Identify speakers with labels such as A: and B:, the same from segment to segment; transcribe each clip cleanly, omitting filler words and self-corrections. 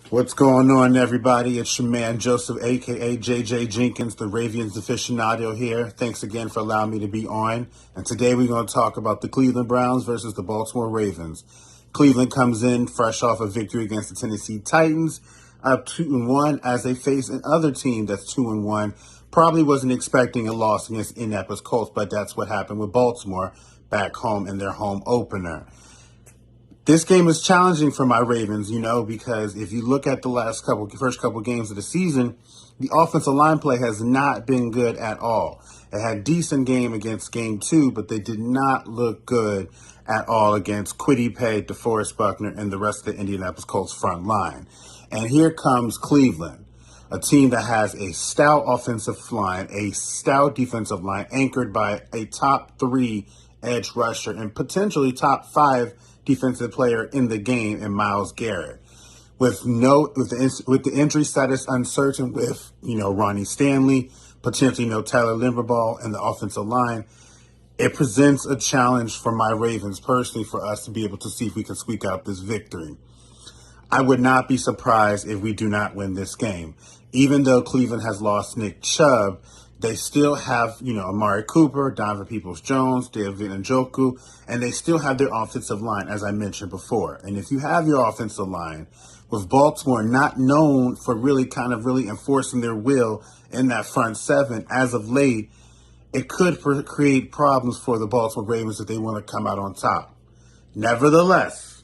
A: What's going on, everybody? It's your man, Joseph, a.k.a. JJ Jenkins, the Ravens aficionado here. Thanks again for allowing me to be on. And today we're going to talk about the Cleveland Browns versus the Baltimore Ravens. Cleveland comes in fresh off a victory against the Tennessee Titans, up 2-1 as they face another team that's 2-1. Probably wasn't expecting a loss against Indianapolis Colts, but that's what happened with Baltimore back home in their home opener. This game is challenging for my Ravens, because if you look at the first couple games of the season, the offensive line play has not been good at all. It had a decent game against game 2, but they did not look good at all against Kwity Paye, DeForest Buckner, and the rest of the Indianapolis Colts front line. And here comes Cleveland, a team that has a stout offensive line, a stout defensive line, anchored by a top 3 edge rusher and potentially top 5 defensive player in the game in Myles Garrett. With the injury status uncertain with, Ronnie Stanley, potentially no Tyler Linderbaugh and the offensive line, it presents a challenge for my Ravens personally for us to be able to see if we can squeak out this victory. I would not be surprised if we do not win this game. Even though Cleveland has lost Nick Chubb, they still have, Amari Cooper, Donovan Peoples-Jones, David Njoku, and they still have their offensive line, as I mentioned before. And if you have your offensive line, with Baltimore not known for really enforcing their will in that front seven as of late, it could create problems for the Baltimore Ravens if they want to come out on top. Nevertheless,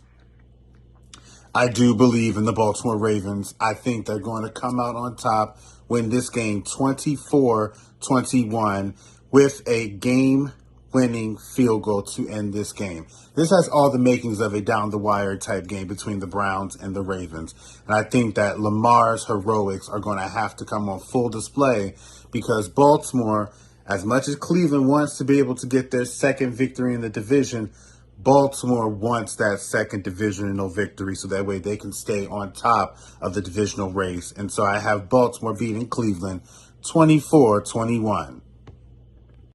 A: I do believe in the Baltimore Ravens. I think they're going to come out on top, win this game 24-21 with a game-winning field goal to end this game. This has all the makings of a down-the-wire type game between the Browns and the Ravens. And I think that Lamar's heroics are going to have to come on full display because Baltimore, as much as Cleveland wants to be able to get their second victory in the division, Baltimore wants that second divisional victory so that way they can stay on top of the divisional race. And so I have Baltimore beating Cleveland 24-21.